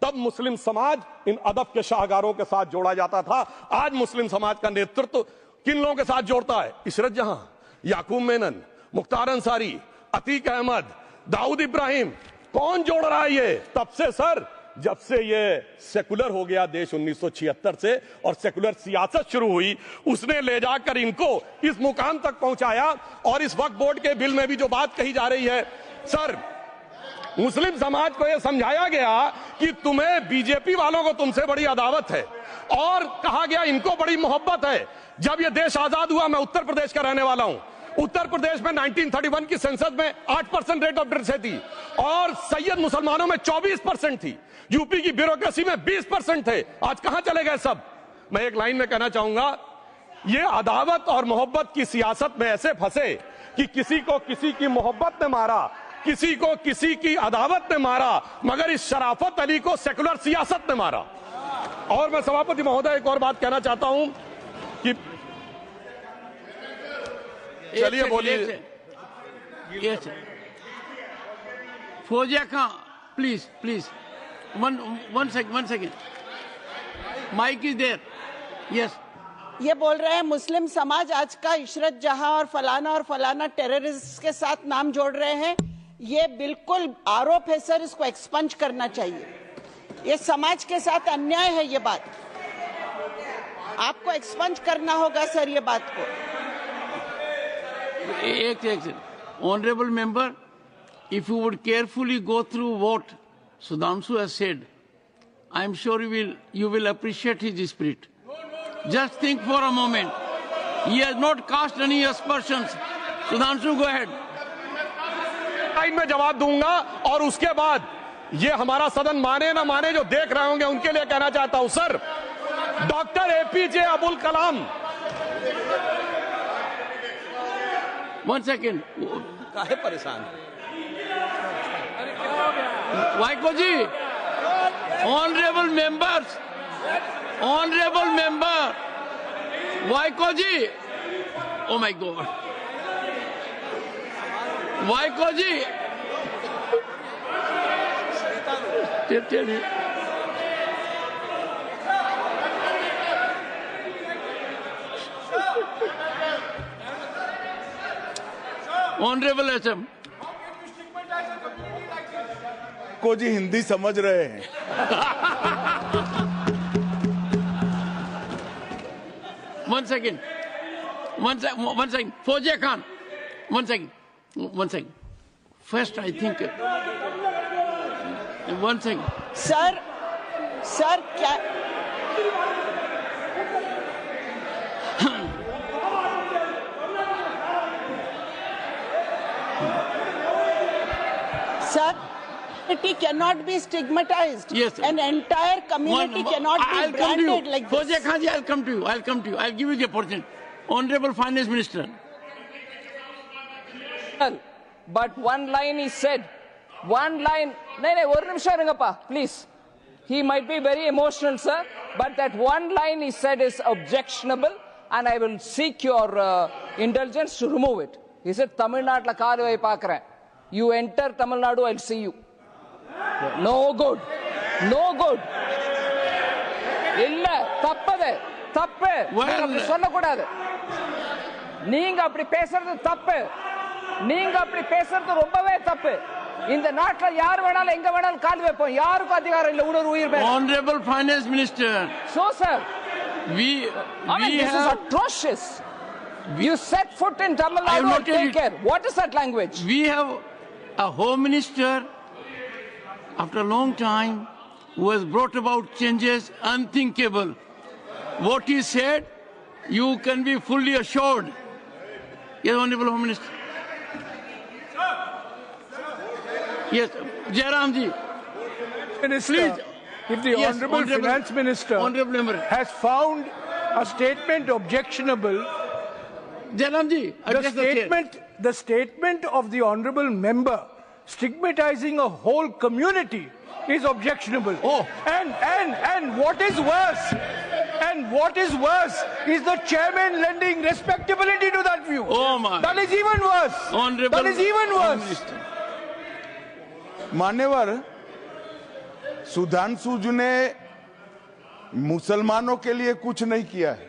तब मुस्लिम समाज इन अदब के शाहकारों के साथ जोड़ा जाता था। आज मुस्लिम समाज का नेतृत्व किन लोगों के साथ जोड़ता है? इशरत जहां, याकूब मेनन, मुख्तार अंसारी, अतीक अहमद, दाऊद इब्राहिम। कौन जोड़ रहा है ये? तब से सर, जब से ये सेकुलर हो गया देश 1976 से और सेकुलर सियासत शुरू हुई, उसने ले जाकर इनको इस मुकाम तक पहुंचाया। और इस वक्फ बोर्ड के बिल में भी जो बात कही जा रही है सर, मुस्लिम समाज को यह समझाया गया कि तुम्हें बीजेपी वालों को तुमसे बड़ी अदावत है, और कहा गया इनको बड़ी मोहब्बत है। जब यह देश आजाद हुआ, मैं उत्तर प्रदेश का रहने वाला हूं, उत्तर प्रदेश में 1931 की सेंसस में 8% रेट ऑफ डेथ थी और सैयद मुसलमानों में 24% थी। यूपी की ब्यूरोक्रेसी में 20% थे। आज कहां चले गए सब? मैं एक लाइन में कहना चाहूंगा, ये अदावत और मोहब्बत की सियासत में ऐसे फंसे कि किसी को किसी की मोहब्बत ने मारा, किसी को किसी की अदावत ने मारा, मगर इस शराफत अली को सेकुलर सियासत ने मारा। और मैं सभापति महोदय एक और बात कहना चाहता हूं कि चलिए बोलिए। Fauzia Khan, please one second, mic is there. Yes, ये बोल रहे हैं मुस्लिम समाज आज का इशरत जहां और फलाना टेररिस्ट के साथ नाम जोड़ रहे हैं। ये बिल्कुल आरोप है सर, इसको एक्सपंज करना चाहिए। ये समाज के साथ अन्याय है। ये बात आपको एक्सपंज करना होगा सर, ये बात को। एक honourable member, if you would carefully go through what Sudhanshu has said, I am sure you will appreciate his spirit. Just think for a moment. He has not cast any aspersions. Sudhanshu, go ahead. Time में जवाब दूंगा और उसके बाद ये हमारा सदन माने ना माने, जो देख रहे होंगे उनके लिए कहना चाहता हूं sir, doctor APJ Abdul Kalam. One second. काहे परेशान? Vaiko ji, honourable member, Vaiko ji, oh my God, Vaiko ji, honourable एसएम को जी हिंदी समझ रहे हैं। One second. Fauziya Khan, one second. First, I think. One second. Sir क्या sir, community cannot be stigmatized. Yes, sir. An entire community cannot I'll be come to you. branded like this. Fauziya Khan ji, I'll come to you. I'll give you the opportunity. Honorable Finance Minister. But one line is said. One line. No, one nimisham irungappa, please. He might be very emotional, sir, but that one line he said is objectionable, and I will seek your indulgence to remove it. He said, Tamil Nadu la kaal vai paakren. You enter Tamil Nadu, I'll see you. No good. No good. இல்ல தப்பது தப்பு. அப்படி சொல்லக்கூடாது. நீங்க அப்படி பேசுறது தப்பு. நீங்க அப்படி பேசுறது ரொம்பவே தப்பு. இந்த நாட்டுல யார் வேணாலும் எங்க வேணாலும் கால் வைப்போம். யாருக்கும் அதிகாரம் இல்ல உணர்வு உயிர் மேல. Honorable Finance Minister. So sir, this is atrocious. You set foot in Tamil Nadu and take care. What is that language? We have a Home Minister after a long time who has brought about changes unthinkable. What he said, you can be fully assured. Yes, Honorable Home Minister. Yes, Jairam ji. Minister, please. If the Honorable Finance Minister has found a statement objectionable, Jairam ji, the statement of the Honorable Member stigmatizing a whole community is objectionable. Oh. And what is worse is the chairman lending respectability to that view. Oh my. That is even worse. Honorable that is even worse. मान्यवर, सुधांशु जी ने मुसलमानों के लिए कुछ नहीं किया है,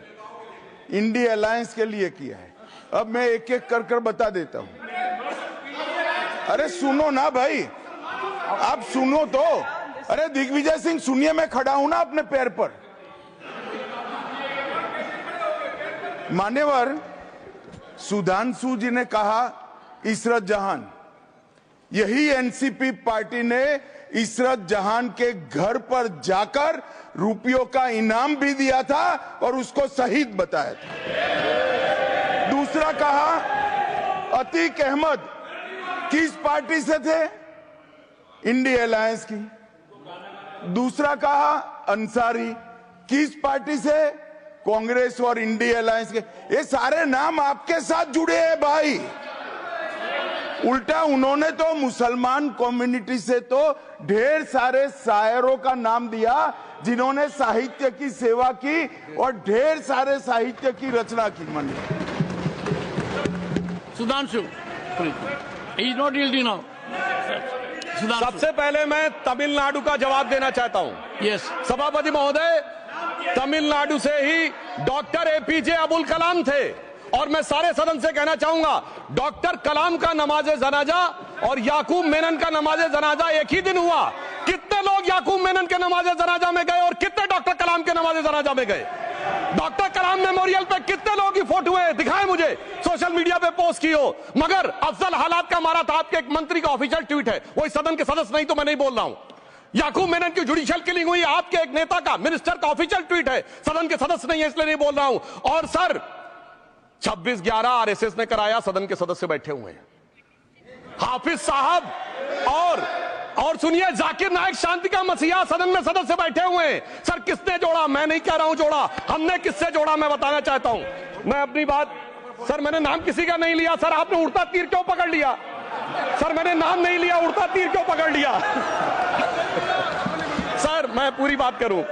India alliance के लिए किया है। अब मैं एक एक कर बता देता हूं। अरे सुनो ना भाई, आप सुनो तो। अरे दिग्विजय सिंह सुनिए, मैं खड़ा हूं ना अपने पैर पर। मान्यवर, सुधांशु जी ने कहा इशरत जहान, यही एनसीपी पार्टी ने इशरत जहान के घर पर जाकर रुपयों का इनाम भी दिया था और उसको शहीद बताया था। दूसरा कहा अतीक अहमद किस पार्टी से थे? इंडिया अलायंस की। दूसरा कहा अंसारी किस पार्टी से? कांग्रेस और इंडिया अलायंस के। ये सारे नाम आपके साथ जुड़े हैं भाई। उल्टा उन्होंने तो मुसलमान कम्युनिटी से तो ढेर सारे शायरों का नाम दिया जिन्होंने साहित्य की सेवा की और ढेर सारे साहित्य की रचना की। मन Sudhanshu, he is not yielding now. Sudhanshu. सबसे पहले मैं तमिलनाडु का जवाब देना चाहता हूं। Yes. सभापति महोदय, तमिलनाडु से ही डॉक्टर एपीजे अब्दुल कलाम थे और मैं सारे सदन से कहना चाहूंगा डॉक्टर कलाम का नमाज जनाजा और याकूब मेनन का नमाज जनाजा एक ही दिन हुआ। कितने लोग याकूब मेनन के नमाज जनाजा में गए और कितने डॉक्टर कलाम के नमाज जनाजा में गए? डॉक्टर कलाम मेमोरियल पे कितने लोगों की फोटो है? दिखाएं मुझे, सोशल मीडिया पे पोस्ट की हो। मगर अफजल हालात का मारा था आपके एक मंत्री का ऑफिशियल ट्वीट है, वो इस सदन के सदस्य नहीं तो मैं नहीं बोल रहा हूं। याकूब मेनन की जुडिशियल किलिंग हुई आपके एक नेता का, मिनिस्टर का ऑफिशियल ट्वीट है, सदन के सदस्य नहीं है इसलिए नहीं बोल रहा हूं। और सर 26/11 आरएसएस ने कराया, सदन के सदस्य बैठे हुए हैं। हाफिज साहब और सुनिए जाकिर नायक शांति का मसीहा सदन में सदस्य बैठे हुए हैं। सर किसने जोड़ा? मैं नहीं कह रहा हूं जोड़ा, हमने किससे जोड़ा मैं बताना चाहता हूं। मैं अपनी बात, सर मैंने नाम किसी का नहीं लिया। सर आपने उड़ता तीर क्यों पकड़ लिया? सर मैंने नाम नहीं लिया, उड़ता तीर क्यों पकड़ लिया? सर मैं पूरी बात करूं।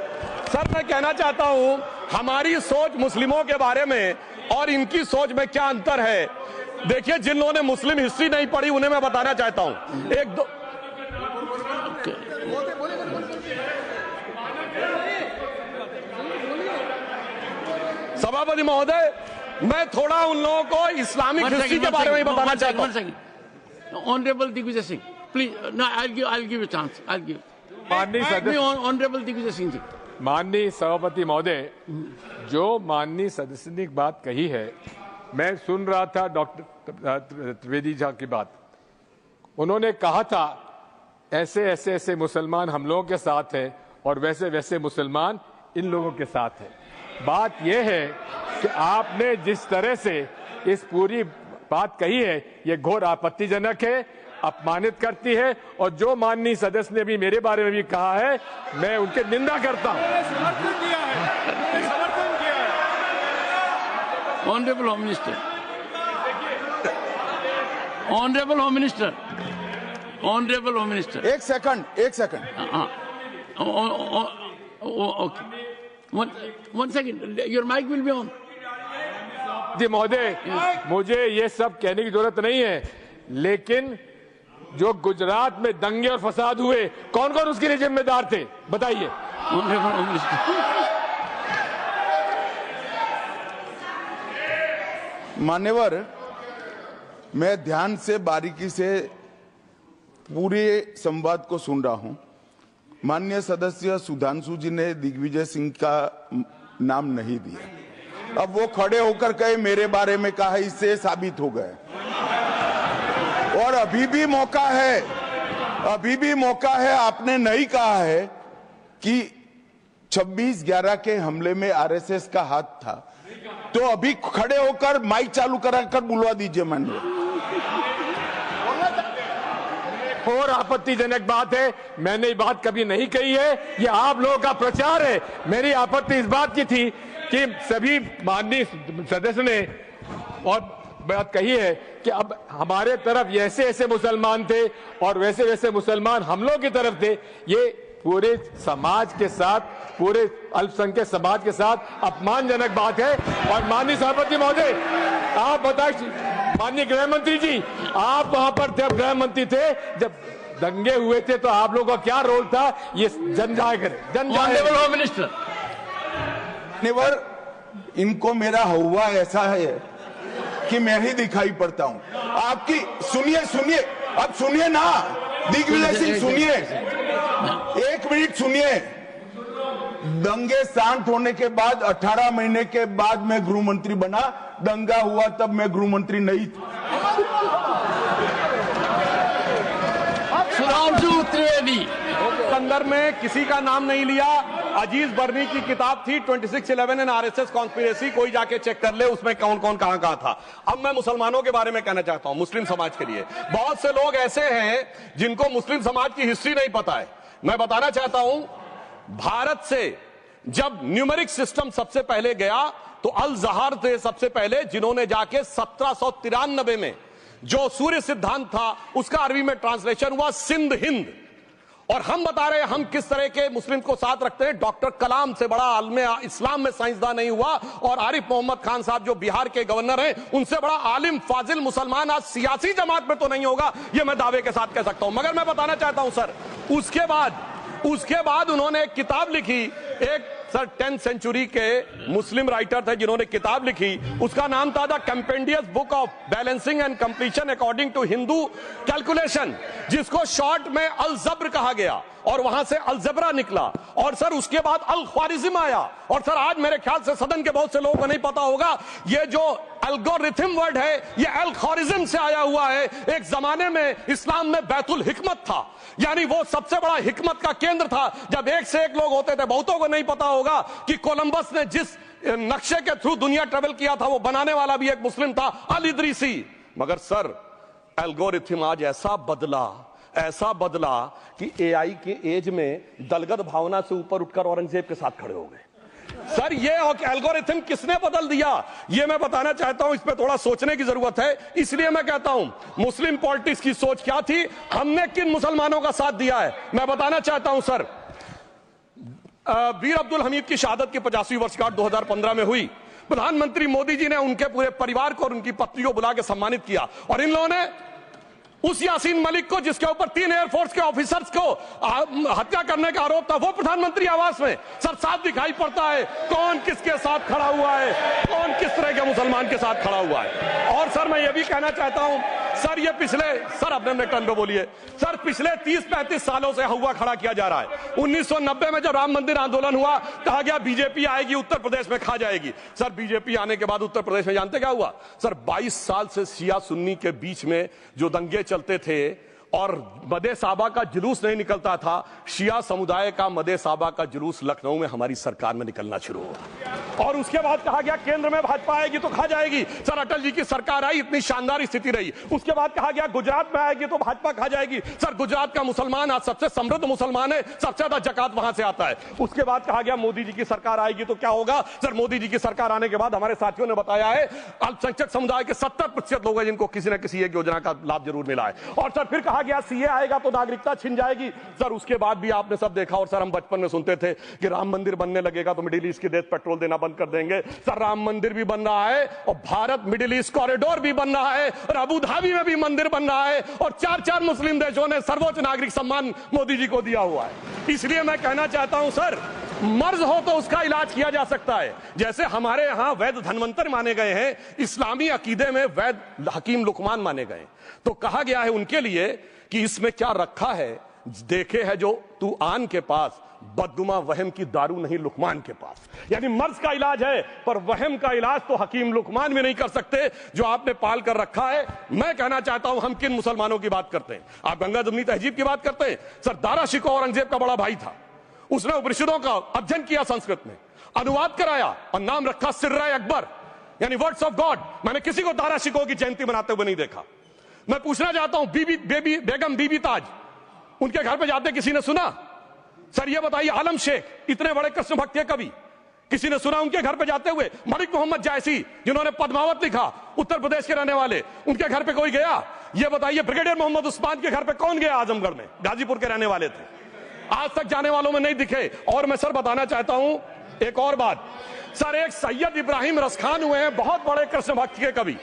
सर मैं कहना चाहता हूं हमारी सोच मुस्लिमों के बारे में और इनकी सोच में क्या अंतर है। देखिए जिन लोगों ने मुस्लिम हिस्ट्री नहीं पढ़ी उन्हें मैं बताना चाहता हूं। एक दो सभापति महोदय, मैं थोड़ा उन लोगों को इस्लामिक हिस्ट्री के बारे में बताना चाहता हूं। Honourable Digvijaya Singh, please, no, I'll give a chance. I'll give. माननीय सदस्य, ऑनरेबल दिग्विजय सिंह जी। माननीय सभापति महोदय, जो माननीय सदस्य ने बात कही है, मैं सुन रहा था डॉक्टर त्रिवेदी जी की बात। उन्होंने कहा था ऐसे मुसलमान हम लोगों के साथ हैं और वैसे मुसलमान इन लोगों के साथ हैं। बात यह है कि आपने जिस तरह से इस पूरी बात कही है ये घोर आपत्तिजनक है, अपमानित करती है और जो माननीय सदस्य ने भी मेरे बारे में भी कहा है मैं उनकी निंदा करता हूं। Honourable home minister, honourable home minister, honourable home minister, एक सेकंड। Okay, one second, your mic will be on. जी महोदय, मुझे ये सब कहने की जरूरत नहीं है, लेकिन जो गुजरात में दंगे और फसाद हुए कौन कौन उसके लिए जिम्मेदार थे बताइए। Honourable home minister. मान्यवर, मैं ध्यान से बारीकी से पूरे संवाद को सुन रहा हूं। माननीय सदस्य सुधांशु जी ने दिग्विजय सिंह का नाम नहीं दिया। अब वो खड़े होकर कहे मेरे बारे में कहा, इससे साबित हो गए। और अभी भी मौका है। आपने नहीं कहा है कि 26/11 के हमले में आरएसएस का हाथ था, तो अभी खड़े होकर माइक चालू कराकर बुलवा दीजिए। माननीय और आपत्तिजनक बात है, मैंने ये बात कभी नहीं कही है, ये आप लोगों का प्रचार है। मेरी आपत्ति इस बात की थी कि सभी माननीय सदस्य ने और बात कही है कि अब हमारे तरफ ऐसे मुसलमान थे और वैसे मुसलमान हम लोगों की तरफ थे। ये पूरे समाज के साथ, पूरे अल्पसंख्यक समाज के साथ अपमानजनक बात है। और माननीय सभापति महोदय, आप बताइए, माननीय गृह मंत्री जी, आप वहां पर थे, गृह मंत्री थे जब दंगे हुए थे, तो आप लोगों का क्या रोल था ये जन जाहिर करें। होम मिनिस्टर, इनको मेरा हुआ ऐसा है कि मैं ही दिखाई पड़ता हूं। आपकी सुनिए, अब सुनिए ना दिग्विजय सिंह, सुनिए, एक मिनट सुनिए। दंगे शांत होने के बाद 18 महीने के बाद मैं गृह मंत्री बना। दंगा हुआ तब मैं गृह मंत्री नहीं था। सुधांशु त्रिवेदी, संदर्भ में किसी का नाम नहीं लिया। अजीज बर्नी की किताब थी 2611 एंड आरएसएस कॉन्स्पिरेसी, कोई जाके चेक कर ले उसमें कौन कौन कहां कहां था। अब मैं मुसलमानों के बारे में कहना चाहता हूं, मुस्लिम समाज के लिए। बहुत से लोग ऐसे हैं जिनको मुस्लिम समाज की हिस्ट्री नहीं पता है। मैं बताना चाहता हूं, भारत से जब न्यूमेरिक सिस्टम सबसे पहले गया तो अल जहर थे सबसे पहले, जिन्होंने जाके 1793 में जो सूर्य सिद्धांत था उसका अरबी में ट्रांसलेशन हुआ सिंध हिंद। और हम बता रहे हैं हम किस तरह के मुस्लिम को साथ रखते हैं। डॉक्टर कलाम से बड़ा आलिम इस्लाम में साइंसदान नहीं हुआ, और आरिफ मोहम्मद खान साहब जो बिहार के गवर्नर हैं, उनसे बड़ा आलिम फाजिल मुसलमान आज सियासी जमात में तो नहीं होगा, ये मैं दावे के साथ कह सकता हूं। मगर मैं बताना चाहता हूं सर, उसके बाद उन्होंने एक किताब लिखी, एक सर 10th सेंचुरी के मुस्लिम राइटर थे जिन्होंने किताब लिखी, उसका नाम था the compendious book of balancing and completion according to Hindu calculation, जिसको शॉर्ट में अल जब्र कहा गया, और वहां से अलजबरा निकला। और सर उसके बाद अल ख्वारिज्म आया। और सर आज मेरे ख्याल से सदन के बहुत से लोगों को नहीं पता होगा, ये जो एल्गोरिथम वर्ड है ये अल ख्वारिज्म से आया हुआ है। एक जमाने में इस्लाम में बैतुल हिकमत था, यानी वो सबसे बड़ा हिकमत का केंद्र था, जब एक से एक लोग होते थे। बहुतों को नहीं पता होगा कि कोलंबस ने जिस नक्शे के थ्रू दुनिया ट्रेवल किया था वो बनाने वाला भी एक मुस्लिम था, अल इदरीसी। मगर सर एल्गोरिथम आज ऐसा बदला कि एआई के एज में दलगत भावना से ऊपर उठकर औरंगजेब के साथ खड़े हो गए। सर ये एल्गोरिथम किसने बदल दिया, ये मैं बताना चाहता हूं। इस पे थोड़ा सोचने की जरूरत है। इसलिए मैं कहता हूं मुस्लिम पॉलिटिक्स की सोच क्या थी, हमने किन मुसलमानों का साथ दिया है, मैं बताना चाहता हूं। सर वीर अब्दुल हमीद की शहादत की 50वीं वर्षगांठ 2015 में हुई। प्रधानमंत्री मोदी जी ने उनके पूरे परिवार को और उनकी पत्नी को बुला के सम्मानित किया, और इन लोगों ने उस यासीन मलिक को, जिसके ऊपर 3 एयरफोर्स के ऑफिसर्स को हत्या करने का आरोप था, वो प्रधानमंत्री आवास में। सर साफ दिखाई पड़ता है कौन किसके साथ खड़ा हुआ है, कौन किस तरह के मुसलमान के साथ खड़ा हुआ है। और सर मैं ये भी कहना चाहता हूं सर, ये सर अपने टर्न पे बोलिए सर, पिछले 30-35 सालों से हुआ खड़ा किया जा रहा है। 1990 में जब राम मंदिर आंदोलन हुआ, कहा गया बीजेपी आएगी उत्तर प्रदेश में खा जाएगी। सर बीजेपी आने के बाद उत्तर प्रदेश में जानते क्या हुआ सर, 22 साल से शिया सुन्नी के बीच में जो दंगे चलते थे और मदे साबा का जुलूस नहीं निकलता था, शिया समुदाय का मदे साबा का जुलूस लखनऊ में हमारी सरकार में निकलना शुरू हुआ। और उसके बाद कहा गया केंद्र में भाजपा आएगी तो खा जाएगी। सर अटल जी की सरकार आई, इतनी शानदार स्थिति रही। उसके बाद कहा गया गुजरात में आएगी तो भाजपा खा जाएगी। सर गुजरात का मुसलमान आज सबसे समृद्ध मुसलमान है, सबसे ज्यादा जकात वहां से आता है। उसके बाद कहा गया मोदी जी की सरकार आएगी तो क्या होगा। सर मोदी जी की सरकार आने के बाद हमारे साथियों ने बताया है अल्पसंख्यक समुदाय के 70% लोग हैं जिनको किसी न किसी एक योजना का लाभ जरूर मिला है। और सर फिर कहा गया सीए आएगा तो नागरिकता छिन जाएगी। सर उसके बाद भी आपने सब देखा, और सर हम बचपन में सुनते थे कि राम मंदिर बनने लगेगा तो मिडिल ईस्ट की देश पेट्रोल देना बंद कर देंगे। सर राम मंदिर भी बन रहा है, और भारत मिडिल ईस्ट कॉरिडोर भी बन रहा है, और अबू धाबी में भी मंदिर बन रहा है, और 4 मुस्लिम देशों ने सर्वोच्च नागरिक सम्मान मोदी जी को दिया हुआ है। इसलिए मैं कहना चाहता हूं सर, मर्ज हो तो उसका इलाज किया जा सकता है। जैसे हमारे यहां वैद धन्वंतर माने गए हैं, इस्लामी अकीदे में वैद हकीम लुकमान माने गए, तो कहा गया है उनके लिए कि इसमें क्या रखा है, देखे है जो तू आन के पास, बददुमा वहम की दारू नहीं लुकमान के पास। यानी मर्ज का इलाज है, पर वहम का इलाज तो हकीम लुकमान भी नहीं कर सकते जो आपने पाल कर रखा है। मैं कहना चाहता हूं हम किन मुसलमानों की बात करते हैं। आप गंगा जमुनी तहजीब की बात करते हैं। सर दारा शिकोह औरंगजेब का बड़ा भाई था, उसने उपनिषदों का अध्ययन किया, संस्कृत में अनुवाद कराया और नाम रखा सिर्रा अकबर, यानी वर्ड्स ऑफ गॉड। मैंने किसी को दारा शिकोह की जयंती मनाते हुए नहीं देखा। मैं पूछना चाहता हूं बेगम बीबी ताज, उनके घर पे जाते किसी ने सुना। सर ये बताइए आलम शेख, इतने बड़े कृष्ण भक्त कवि, किसी ने सुना उनके घर पे जाते हुए। मलिक मोहम्मद जायसी जिन्होंने पद्मावत लिखा, उत्तर प्रदेश के रहने वाले, उनके घर पे कोई गया? ये बताइए ब्रिगेडियर मोहम्मद उस्मान के घर पे कौन गया? आजमगढ़ में, गाजीपुर के रहने वाले थे, आज तक जाने वालों में नहीं दिखे। और मैं सर बताना चाहता हूं एक और बात, सर एक सैयद इब्राहिम रसखान हुए हैं, बहुत बड़े कृष्ण भक्त के कवि।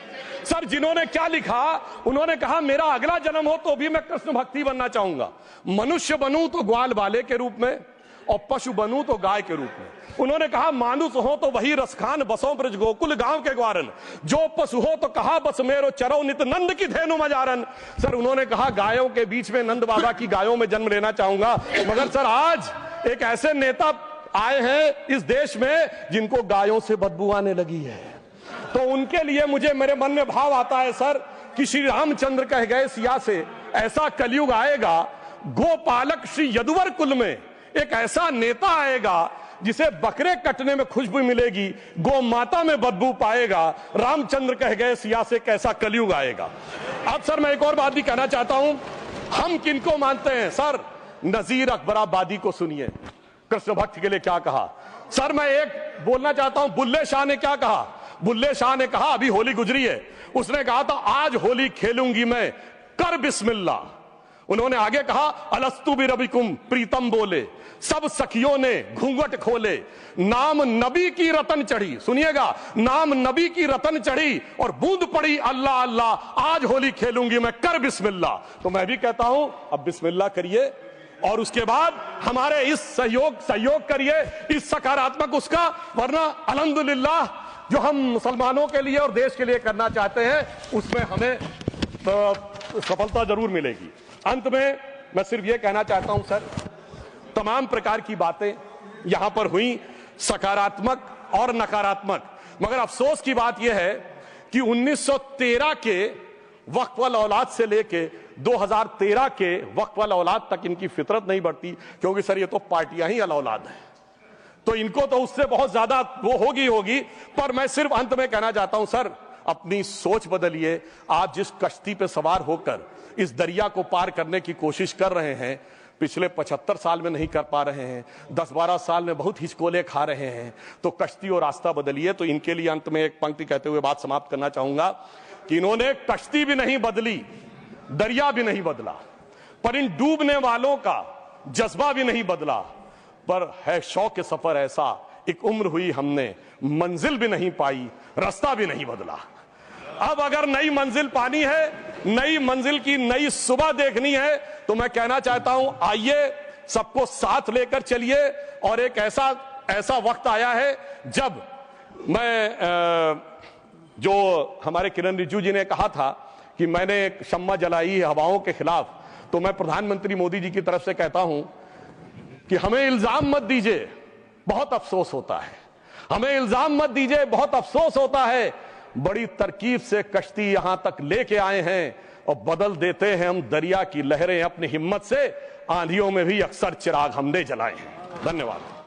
सर जिन्होंने क्या लिखा, उन्होंने कहा मेरा अगला जन्म हो तो भी मैं कृष्ण भक्ति बनना चाहूंगा। मनुष्य बनूं तो ग्वाल बाले के रूप में, और पशु बनूं तो गाय के रूप में। उन्होंने कहा मानुष हो तो वही रसखान, बसों ब्रज गोकुल गांव के ग्वारन। जो पशु हो तो कहा बस मेरो चरो नित नंद की धेनु मजारन। सर उन्होंने कहा गायों के बीच में नंद बाबा की गायों में जन्म लेना चाहूंगा। मगर सर आज एक ऐसे नेता आए हैं इस देश में जिनको गायों से बदबू आने लगी है, तो उनके लिए मुझे मेरे मन में भाव आता है सर कि श्री रामचंद्र कह गए सिया से, ऐसा कलयुग आएगा गोपालक श्री यदुवर कुल में एक ऐसा नेता आएगा जिसे बकरे कटने में खुशबू मिलेगी, गौ माता में बदबू पाएगा। रामचंद्र कह गए सिया से कैसा कलयुग आएगा। अब सर मैं एक और बात भी कहना चाहता हूं, हम किनको मानते हैं सर? नजीर अकबराबादी को सुनिए, कृष्ण भक्त के लिए क्या कहा। सर मैं एक बोलना चाहता हूं, बुल्ले शाह ने क्या कहा? बुल्ले शाह ने कहा, अभी होली गुजरी है, उसने कहा था आज होली खेलूंगी मैं, कर बिस्मिल्लाह। उन्होंने आगे कहा, अलस्तु भी रबिकुम प्रीतम बोले, सब सखियों ने घूंघट खोले, नाम नबी की रतन चढ़ी, सुनिएगा, नाम नबी की रतन चढ़ी और बूंद पड़ी अल्लाह अल्लाह, आज होली खेलूंगी मैं, कर बिस्मिल्लाह। तो मैं भी कहता हूं अब बिस्मिल्लाह करिए और उसके बाद हमारे इस सहयोग करिए, इस सकारात्मक उसका, वरना अल्हम्दुलिल्लाह जो हम मुसलमानों के लिए और देश के लिए करना चाहते हैं उसमें हमें सफलता जरूर मिलेगी। अंत में मैं सिर्फ यह कहना चाहता हूं सर, तमाम प्रकार की बातें यहां पर हुई, सकारात्मक और नकारात्मक, मगर अफसोस की बात यह है कि 1913 के वक्फ वाल औलाद से लेके 2013 के वक्फ वाल औलाद तक इनकी फितरत नहीं बढ़ती, क्योंकि सर ये तो पार्टियां ही अल औलाद हैं, तो इनको तो उससे बहुत ज्यादा वो होगी। पर मैं सिर्फ अंत में कहना चाहता हूं सर, अपनी सोच बदलिए। आप जिस कश्ती पे सवार होकर इस दरिया को पार करने की कोशिश कर रहे हैं, पिछले 75 साल में नहीं कर पा रहे हैं, 10-12 साल में बहुत हिचकोले खा रहे हैं, तो कश्ती और रास्ता बदलिए। तो इनके लिए अंत में एक पंक्ति कहते हुए बात समाप्त करना चाहूंगा कि इन्होंने कश्ती भी नहीं बदली, दरिया भी नहीं बदला, पर इन डूबने वालों का जज्बा भी नहीं बदला, पर है शौक के सफर ऐसा, एक उम्र हुई हमने, मंजिल भी नहीं पाई, रास्ता भी नहीं बदला। अब अगर नई मंजिल पानी है, नई मंजिल की नई सुबह देखनी है, तो मैं कहना चाहता हूं आइए सबको साथ लेकर चलिए। और एक ऐसा वक्त आया है जब मैं जो हमारे किरण रिजिजू जी ने कहा था कि मैंने एक शम्मा जलाई हवाओं के खिलाफ, तो मैं प्रधानमंत्री मोदी जी की तरफ से कहता हूं कि हमें इल्जाम मत दीजिए, बहुत अफसोस होता है, हमें इल्जाम मत दीजिए, बहुत अफसोस होता है। बड़ी तरकीब से कश्ती यहां तक लेके आए हैं और बदल देते हैं हम दरिया की लहरें अपनी हिम्मत से, आंधियों में भी अक्सर चिराग हमने जलाए हैं। धन्यवाद।